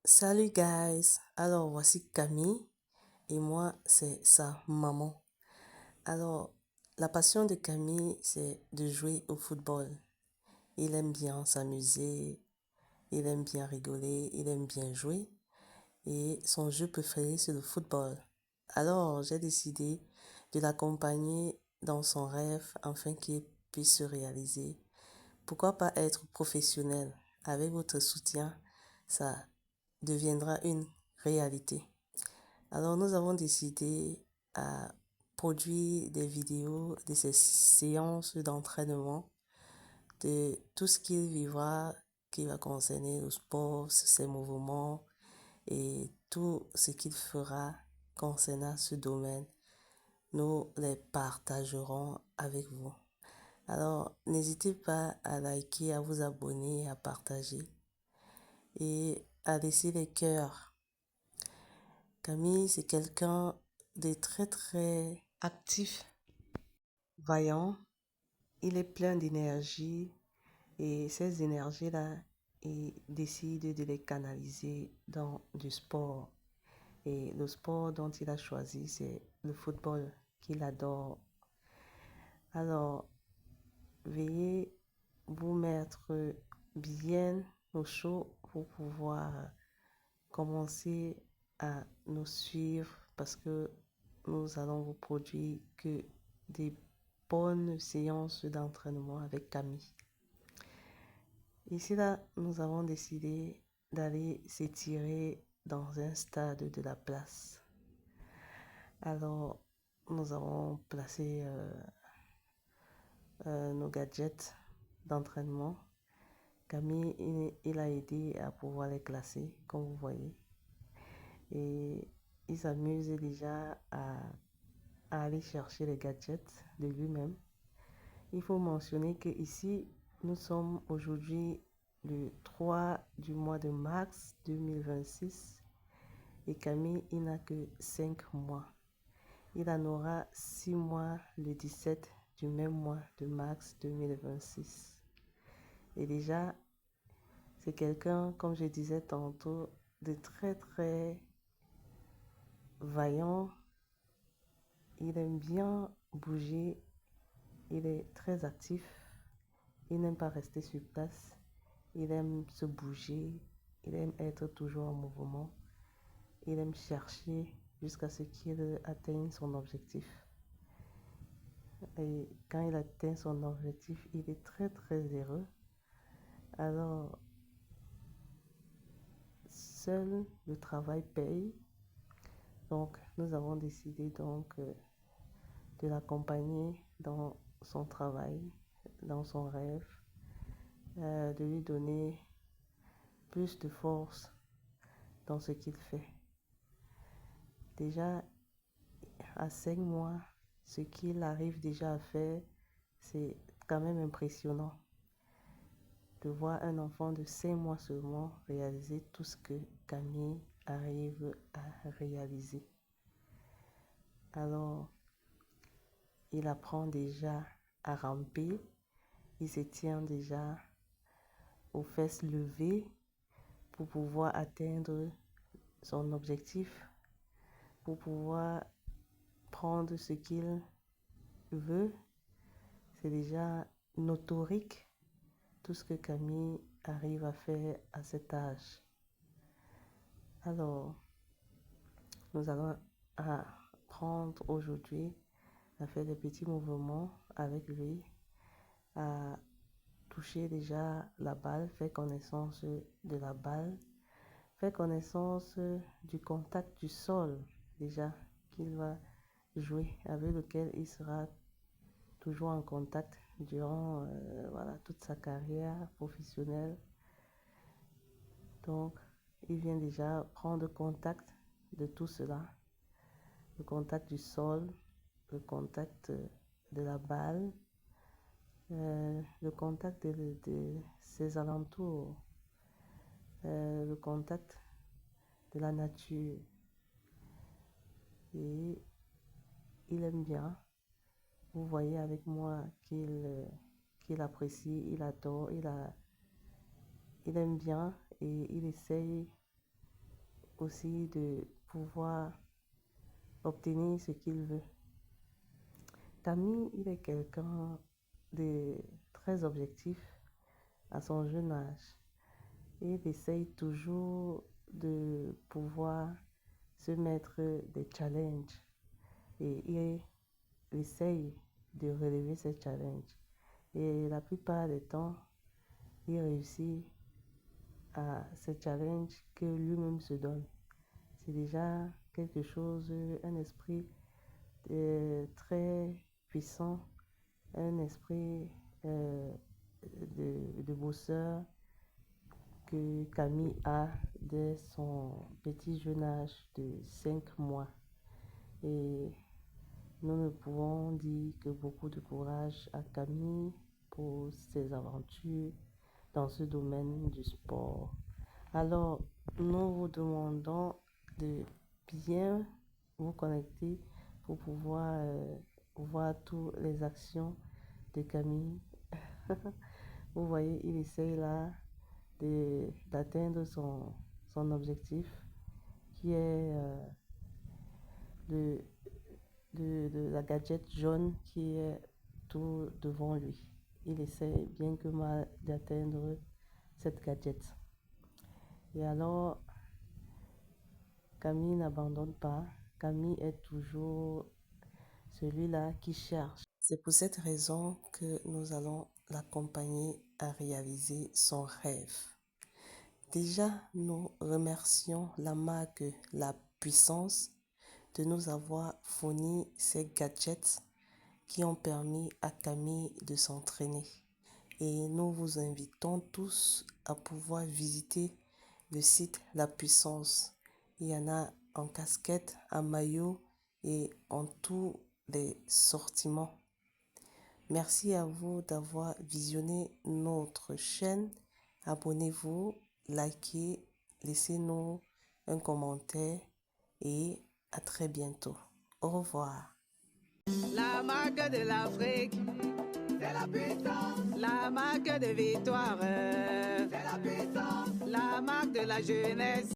Salut guys, alors voici Camille et moi c'est sa maman. Alors la passion de Camille c'est de jouer au football. Il aime bien s'amuser, il aime bien rigoler, il aime bien jouer et son jeu préféré c'est le football. Alors j'ai décidé de l'accompagner dans son rêve afin qu'il puisse se réaliser. Pourquoi pas être professionnel? Avec votre soutien, ça deviendra une réalité. Alors nous avons décidé à produire des vidéos de ces séances d'entraînement, de tout ce qu'il vivra qui va concerner le sport, ses mouvements et tout ce qu'il fera concernant ce domaine. Nous les partagerons avec vous. Alors n'hésitez pas à liker, à vous abonner, à partager et à laisser les cœurs. Camille, c'est quelqu'un de très très actif, vaillant. Il est plein d'énergie et ces énergies-là, il décide de les canaliser dans du sport. Et le sport dont il a choisi, c'est le football qu'il adore. Alors, veuillez vous mettre bien au chaud pour pouvoir commencer à nous suivre parce que nous allons vous produire que des bonnes séances d'entraînement avec Camille. Ici, là, nous avons décidé d'aller s'étirer dans un stade de la place. Alors, nous avons placé nos gadgets d'entraînement. Camille, il a aidé à pouvoir les classer, comme vous voyez. Et il s'amuse déjà à aller chercher les gadgets de lui-même. Il faut mentionner que ici, nous sommes aujourd'hui le 3 du mois de mars 2026 et Camille, il n'a que 5 mois. Il en aura 6 mois le 17 du même mois de mars 2026. Et déjà, c'est quelqu'un, comme je disais tantôt, de très très vaillant. Il aime bien bouger, il est très actif, il n'aime pas rester sur place, il aime se bouger, il aime être toujours en mouvement, il aime chercher jusqu'à ce qu'il atteigne son objectif. Et quand il atteint son objectif, il est très très heureux. Alors, seul le travail paye. Donc, nous avons décidé de l'accompagner dans son travail, dans son rêve, de lui donner plus de force dans ce qu'il fait. Déjà, à 5 mois, ce qu'il arrive déjà à faire, c'est quand même impressionnant de voir un enfant de 5 mois seulement réaliser tout ce que Camille arrive à réaliser. Alors, il apprend déjà à ramper, il se tient déjà aux fesses levées pour pouvoir atteindre son objectif, pour pouvoir prendre ce qu'il veut. C'est déjà notorique tout ce que Camille arrive à faire à cet âge. Alors, nous allons apprendre aujourd'hui à faire des petits mouvements avec lui, à toucher déjà la balle, faire connaissance de la balle, faire connaissance du contact du sol déjà qu'il va jouer, avec lequel il sera toujours en contact durant voilà, toute sa carrière professionnelle. Donc, il vient déjà prendre contact de tout cela, le contact du sol, le contact de la balle, le contact de ses alentours, le contact de la nature. Et il aime bien. Vous voyez avec moi qu'il apprécie, il adore, il aime bien et il essaye aussi de pouvoir obtenir ce qu'il veut. Camille, il est quelqu'un de très objectif à son jeune âge. Il essaye toujours de pouvoir se mettre des challenges et il essaye de relever ces challenges. Et la plupart des temps, il réussit à ces challenges que lui-même se donne. C'est déjà quelque chose, un esprit très puissant, un esprit de bosseur que Camille a dès son petit jeune âge de 5 mois. Et nous ne pouvons dire que beaucoup de courage à Camille pour ses aventures dans ce domaine du sport. Alors, nous vous demandons de bien vous connecter pour pouvoir voir toutes les actions de Camille. Vous voyez, il essaye là d'atteindre son objectif qui est de la gadget jaune qui est tout devant lui. Il essaie bien que mal d'atteindre cette gadget. Et alors, Camille n'abandonne pas. Camille est toujours celui-là qui cherche. C'est pour cette raison que nous allons l'accompagner à réaliser son rêve. Déjà, nous remercions la marque La Puissance de nous avoir fourni ces gadgets qui ont permis à Camille de s'entraîner. Et nous vous invitons tous à pouvoir visiter le site La Puissance. Il y en a en casquette, en maillot et en tous les sortiments. Merci à vous d'avoir visionné notre chaîne. Abonnez-vous, likez, laissez-nous un commentaire et à très bientôt. Au revoir. La marque de l'Afrique, c'est la puissance. La marque de victoire, c'est la puissance. La marque de la jeunesse.